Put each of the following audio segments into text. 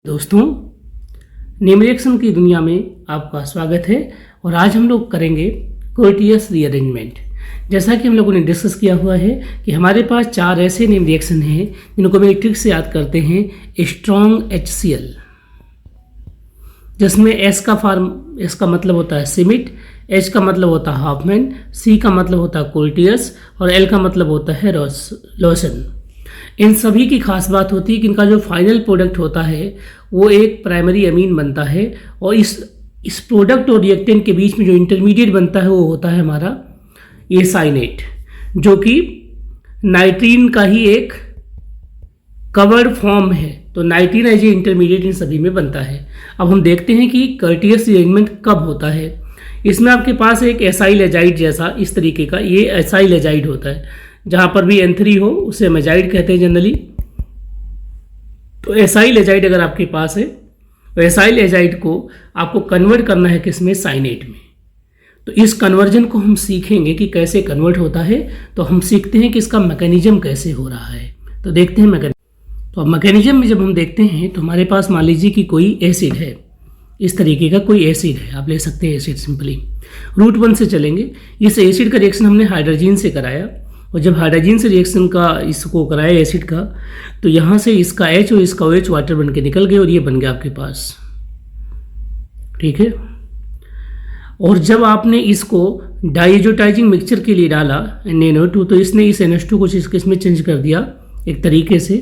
दोस्तों, name reaction की दुनिया में आपका स्वागत है। और आज हम लोग करेंगे कोर्टियस रीअरेंजमेंट। जैसा कि हम लोगों ने डिस्कस किया हुआ है कि हमारे पास 4 ऐसे नेम रिएक्शन हैं जिनको हम एक ट्रिक से याद करते हैं, स्ट्रॉन्ग HCl, जिसमें S का मतलब होता है सिमिट, H का मतलब होता है हॉफमैन, C का मतलब होता है कोर्टियस और L का मतलब होता है लॉसन। इन सभी की खास बात होती है कि इनका जो फाइनल प्रोडक्ट होता है वो एक प्राइमरी अमीन बनता है और इस प्रोडक्ट और रिएक्टेंट के बीच में जो इंटरमीडिएट बनता है वो होता है हमारा ये साइनेट, जो कि नाइट्रीन का ही एक कवर्ड फॉर्म है। तो नाइट्रीन एज ए इंटरमीडिएट इन सभी में बनता है। अब हम देखते हैं कि कर्टियस रीअरेंजमेंट कब होता है। इसमें आपके पास एक एसाइल एजाइड जैसा इस तरीके का ये एसाइल एजाइड होता है। जहाँ पर भी N3 हो उसे हम एजाइड कहते हैं जनरली। तो एसाइल एजाइड अगर आपके पास है तो एसाइल एजाइड को आपको कन्वर्ट करना है किसमें, साइनेट में। तो इस कन्वर्जन को हम सीखेंगे कि कैसे कन्वर्ट होता है। तो हम सीखते हैं कि इसका मैकेनिज्म कैसे हो रहा है। तो देखते हैं मैकेनिज्म। तो अब मैकेनिज्म में जब हम देखते हैं तो हमारे पास मान लीजिए कि कोई एसिड है, इस तरीके का कोई एसिड है, आप ले सकते हैं एसिड सिंपली। रूट 1 से चलेंगे। इस एसिड का रिएक्शन हमने हाइड्रोजन से कराया और जब हाइड्रोजन से रिएक्शन का इसको कराया एसिड का, तो यहाँ से इसका H और इसका OH वाटर बन के निकल गए और ये बन गया आपके पास, ठीक है। और जब आपने इसको डाइजोटाइजिंग मिक्सचर के लिए डाला NaNO2, तो इसने इस NH2 को इसमें चेंज कर दिया एक तरीके से,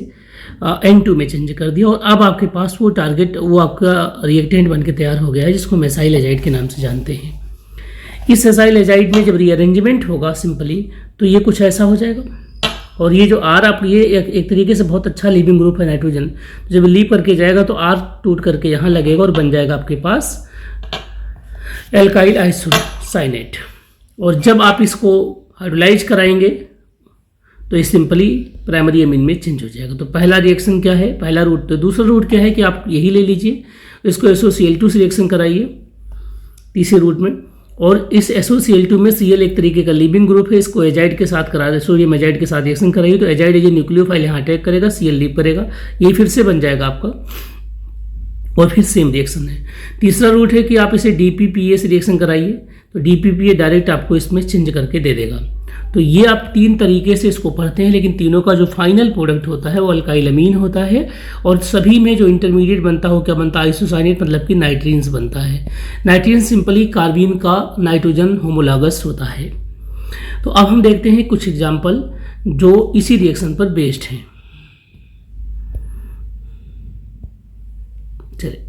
N2 में चेंज कर दिया। और अब आपके पास वो टारगेट, वो आपका रिएक्टेंट बन के तैयार हो गया है, जिसको हम एसाइल एजाइड के नाम से जानते हैं। इस एसाइल एजाइड में जब रीअरेंजमेंट होगा सिंपली, तो ये कुछ ऐसा हो जाएगा। और ये जो R आप ये एक तरीके से बहुत अच्छा लीविंग ग्रुप है नाइट्रोजन। जब लीव करके जाएगा तो R टूट करके यहाँ लगेगा और बन जाएगा आपके पास एल्काइल आइसोसाइनेट। और जब आप इसको हाइड्रोलाइज कराएंगे तो ये सिंपली प्राइमरी अमीन में चेंज हो जाएगा। तो पहला रिएक्शन क्या है, पहला रूट। तो दूसरा रूट क्या है कि आप यही ले लीजिए, इसको SOCl2 से रिएक्शन कराइए तीसरे रूट में। और इस SOCl2 में Cl एक तरीके का लीविंग ग्रुप है, इसको एजाइड के साथ करा दे, सोडियम एजाइड के साथ रिएक्शन कराइए तो एजाइड एज न्यूक्लियोफाइल यहाँ अटैक करेगा, Cl लीव करेगा, ये फिर से बन जाएगा आपका। और फिर सेम रिएक्शन है। तीसरा रूट है कि आप इसे DPPA से रिएक्शन कराइए तो DPPA डायरेक्ट आपको इसमें चेंज करके दे देगा। तो ये आप 3 तरीके से इसको पढ़ते हैं, लेकिन तीनों का जो फाइनल प्रोडक्ट होता है वो अल्काइल अमीन होता है। और सभी में जो इंटरमीडिएट बनता है वो क्या बनता है, आइसोसाइनेट, मतलब कि नाइट्रीन्स बनता है। नाइट्रीन सिंपली कार्बीन का नाइट्रोजन होमोलॉगस होता है। तो अब हम देखते हैं कुछ एग्जाम्पल जो इसी रिएक्शन पर बेस्ड हैं। चलिए,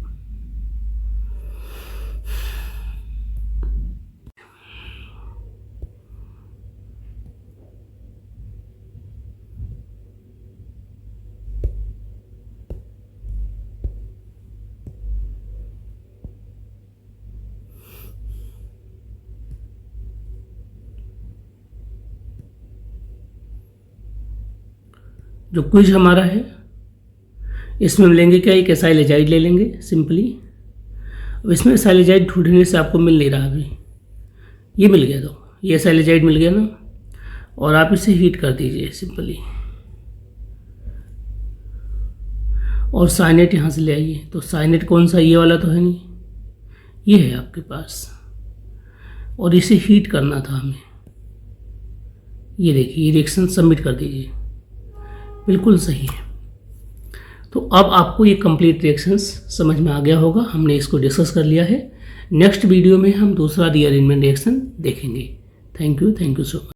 जो क्विज हमारा है इसमें हम लेंगे क्या, एक एसाइल एजाइड ले लेंगे सिंपली। अब इसमें एसाइल एजाइड ढूंढने से आपको मिल नहीं रहा, अभी ये मिल गया। तो ये एसाइल एजाइड मिल गया ना, और आप इसे हीट कर दीजिए सिंपली और साइनेट यहाँ से ले आइए। तो साइनेट कौन सा, ये वाला तो है नहीं, ये है आपके पास। और इसे हीट करना था हमें, ये देखिए, ये रिएक्शन सबमिट कर दीजिए, बिल्कुल सही है। तो अब आपको ये कंप्लीट रिएक्शंस समझ में आ गया होगा, हमने इसको डिस्कस कर लिया है। नेक्स्ट वीडियो में हम दूसरा रीअरेंजमेंट रिएक्शन देखेंगे। Thank you so much.